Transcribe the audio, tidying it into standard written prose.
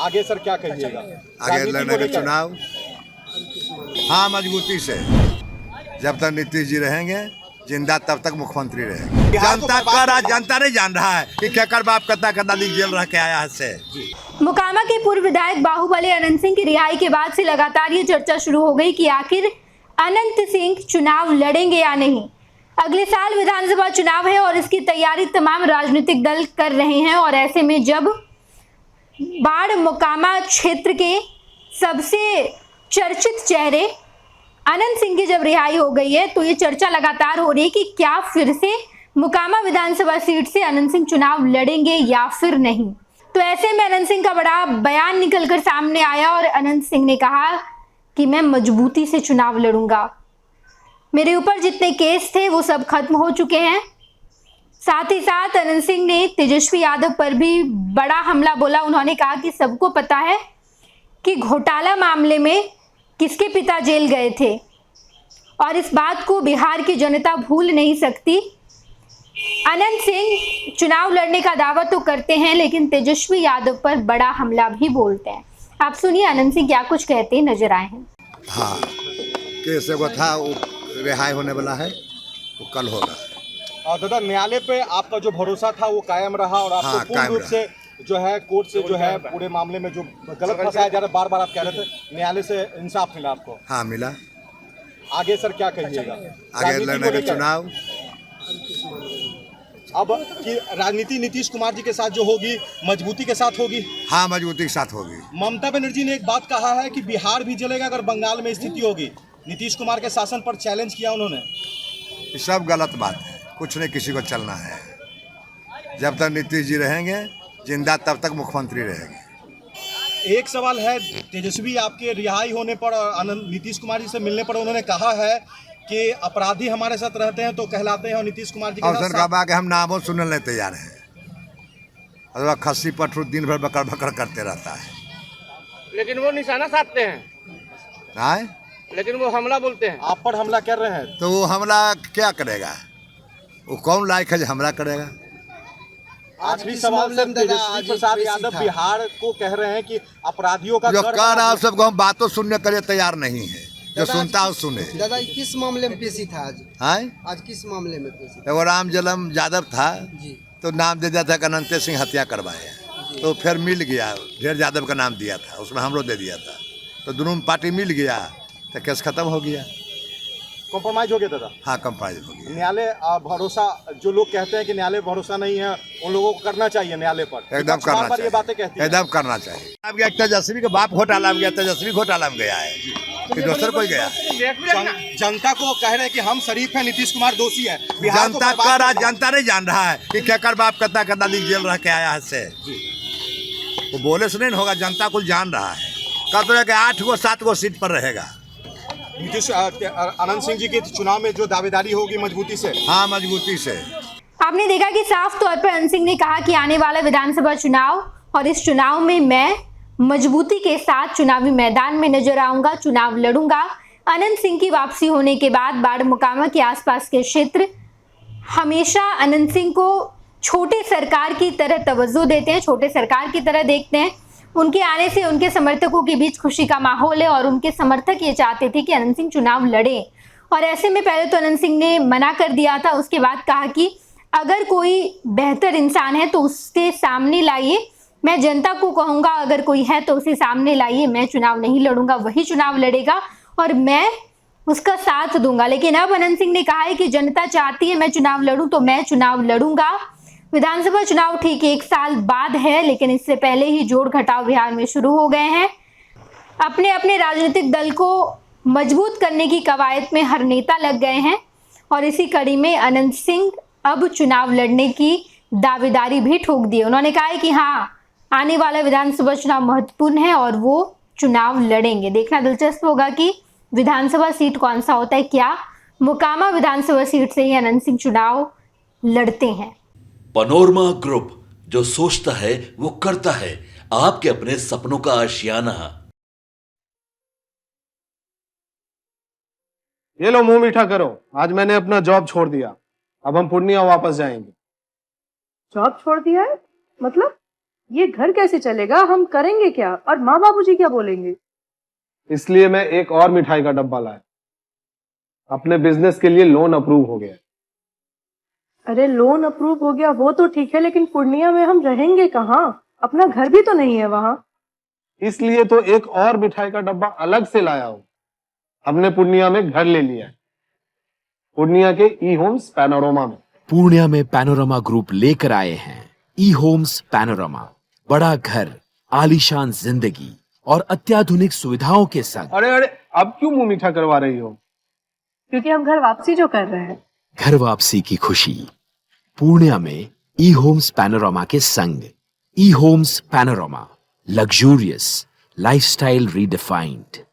आगे सर क्या कहिएगा? आगे लड़ने के चुनाव हाँ मजबूती से। जब तक नीतीश जी रहेंगे जिंदा तब तक मुख्यमंत्री रहेंगे। जनता का राज जनता नहीं जान रहा है कि केकर बाप कितना दिन जेल रह के आया है से। मोकामा के पूर्व विधायक बाहुबली अनंत सिंह की रिहाई के बाद से लगातार ये चर्चा शुरू हो गई कि आखिर अनंत सिंह चुनाव लड़ेंगे या नहीं। अगले साल विधानसभा चुनाव है और इसकी तैयारी तमाम राजनीतिक दल कर रहे हैं और ऐसे में जब बाढ़ मोकामा क्षेत्र के सबसे चर्चित चेहरे अनंत सिंह की जब रिहाई हो गई है तो ये चर्चा लगातार हो रही है कि क्या फिर से मोकामा विधानसभा सीट से अनंत सिंह चुनाव लड़ेंगे या फिर नहीं। तो ऐसे में अनंत सिंह का बड़ा बयान निकलकर सामने आया और अनंत सिंह ने कहा कि मैं मजबूती से चुनाव लड़ूंगा। मेरे ऊपर जितने केस थे वो सब खत्म हो चुके हैं। साथ ही साथ अनंत सिंह ने तेजस्वी यादव पर भी बड़ा हमला बोला। उन्होंने कहा कि सबको पता है कि घोटाला मामले में किसके पिता जेल गए थे और इस बात को बिहार की जनता भूल नहीं सकती। अनंत सिंह चुनाव लड़ने का दावा तो करते हैं लेकिन तेजस्वी यादव पर बड़ा हमला भी बोलते हैं। आप सुनिए अनंत सिंह क्या कुछ कहते नजर आए हैं। हाँ केस एगो था वो रिहाई होने वाला है, वो कल होगा। और दादा न्यायालय पे आपका जो भरोसा था वो कायम रहा और आपको पूर्ण रूप से जो है कोर्ट से जो है पूरे मामले में जो गलत फंसाया जा रहा है, बार बार आप कह रहे थे न्यायालय से इंसाफ मिला आपको। हाँ मिला। आगे सर क्या कहिएगा? आगे लड़ने के चुनाव अब की राजनीति नीतीश कुमार जी के साथ जो होगी मजबूती के साथ होगी। हाँ मजबूती के साथ होगी। ममता बनर्जी ने एक बात कहा है कि बिहार भी जलेगा अगर बंगाल में स्थिति होगी। नीतीश कुमार के शासन पर चैलेंज किया उन्होंने। ये सब गलत बात है, कुछ नहीं किसी को चलना है। जब तक नीतीश जी रहेंगे जिंदा तब तक मुख्यमंत्री रहेंगे। एक सवाल है, तेजस्वी आपके रिहाई होने पर और नीतीश कुमार जी से मिलने पर उन्होंने कहा है कि अपराधी हमारे साथ रहते हैं तो कहलाते हैं और नीतीश कुमार जी के अवसर का बात हम नामों सुनने नहीं तैयार हैं। और खस्सी पटरू दिन भर बकर बकर करते रहता है लेकिन वो निशाना साधते हैं। लेकिन वो हमला बोलते हैं। आप पर हमला कर रहे हैं तो वो हमला क्या करेगा? वो कौन लायक है जो हमला करेगा? आखिरी सवाल सर, तेजस्वी प्रसाद यादव बिहार को कह रहे हैं कि अपराधियों का जो कह रहा है सबको हम बातों सुनने के लिए तैयार नहीं है। जो सुनता है सुने। दादा किस मामले में पेशी था आज? आज किस मामले में पेशी था? वो राम जलम यादव था जी। तो नाम दे दिया था कि अनंत सिंह हत्या करवाया, तो फिर मिल गया, ढेर यादव का नाम दिया था, उसमें हमरो दे दिया था, तो दोनों पार्टी मिल गया तो केस खत्म हो गया। कॉम्प्रोमाइज हो गया दादा। हाँ कॉम्प्रोमाइज हो गया। न्यायालय भरोसा, जो लोग कहते हैं कि न्यायालय भरोसा नहीं है उन लोगों को करना चाहिए न्यायालय पर। एकदम करना चाहिए। ये बातें कहती हैं। एकदम करना चाहिए। अब गया तेजस्वी का बाप घोटाला में गया, तेजस्वी घोटाला में गया है कि दूसर कोई गया? जनता को कह रहे हैं कि हम शरीफ हैं, नीतीश कुमार दोषी है। जनता का राज जनता नहीं जान रहा है कि केकर बाप कितना दिन जेल रह के आया है से। वो बोले से नहीं होगा, जनता कुल जान रहा है। कहते हैं कि 8 गो 7 गो सीट पर रहेगा। नीतीश अनंत सिंह जी के चुनाव में जो दावेदारी होगी मजबूती से। हाँ मजबूती से। आपने देखा कि साफ तौर पर अनंत सिंह ने कहा कि आने वाला विधानसभा चुनाव और इस चुनाव में मैं मजबूती के साथ चुनावी मैदान में नजर आऊंगा, चुनाव लड़ूंगा। अनंत सिंह की वापसी होने के बाद बाढ़ मोकामा के आसपास के क्षेत्र हमेशा अनंत सिंह को छोटे सरकार की तरह तवज्जो देते हैं, छोटे सरकार की तरह देखते हैं। उनके आने से उनके समर्थकों के बीच खुशी का माहौल है और उनके समर्थक ये चाहते थे कि अनंत सिंह चुनाव लड़े। और ऐसे में पहले तो अनंत सिंह ने मना कर दिया था, उसके बाद कहा कि अगर कोई बेहतर इंसान है तो उसके सामने लाइए, मैं जनता को कहूंगा अगर कोई है तो उसे सामने लाइए, मैं चुनाव नहीं लड़ूंगा, वही चुनाव लड़ेगा और मैं उसका साथ दूंगा। लेकिन अब अनंत सिंह ने कहा है कि जनता चाहती है मैं चुनाव लड़ूं तो मैं चुनाव लड़ूंगा। विधानसभा चुनाव ठीक 1 साल बाद है लेकिन इससे पहले ही जोड़ घटाव बिहार में शुरू हो गए हैं। अपने अपने राजनीतिक दल को मजबूत करने की कवायद में हर नेता लग गए हैं और इसी कड़ी में अनंत सिंह अब चुनाव लड़ने की दावेदारी भी ठोक दी। उन्होंने कहा है कि हाँ, आने वाला विधानसभा चुनाव महत्वपूर्ण है और वो चुनाव लड़ेंगे। देखना दिलचस्प होगा कि विधानसभा सीट कौन सा होता है। क्या मोकामा विधानसभा सीट से ही अनंत सिंह चुनाव लड़ते हैं? पनोरमा ग्रुप, जो सोचता है वो करता है। आपके अपने सपनों का आशियाना। ये लो मुंह मीठा करो, आज मैंने अपना जॉब छोड़ दिया, अब हम पूर्णिया वापस जाएंगे। जॉब छोड़ दिया है? मतलब ये घर कैसे चलेगा, हम करेंगे क्या और माँ बाबूजी क्या बोलेंगे? इसलिए मैं एक और मिठाई का डब्बा लाया। अपने बिजनेस के लिए लोन अप्रूव हो गया। अरे लोन अप्रूव हो गया वो तो ठीक है, लेकिन पूर्णिया में हम रहेंगे कहाँ? अपना घर भी तो नहीं है वहाँ। इसलिए तो एक और मिठाई का डब्बा अलग से लाया हूँ। हमने पूर्णिया में घर ले लिया है, पूर्णिया के ई होम्स पैनोरमा में। पूर्णिया में पैनोरमा ग्रुप लेकर आए हैं ई होम्स पैनोरमा। बड़ा घर, आलीशान जिंदगी और अत्याधुनिक सुविधाओं के संग। अरे अब क्यों मुंह मीठा करवा रही हो? क्योंकि हम घर वापसी जो कर रहे हैं। घर वापसी की खुशी पूर्णिया में ई होम्स पैनोरमा के संग। E Homes Panorama, luxurious lifestyle redefined.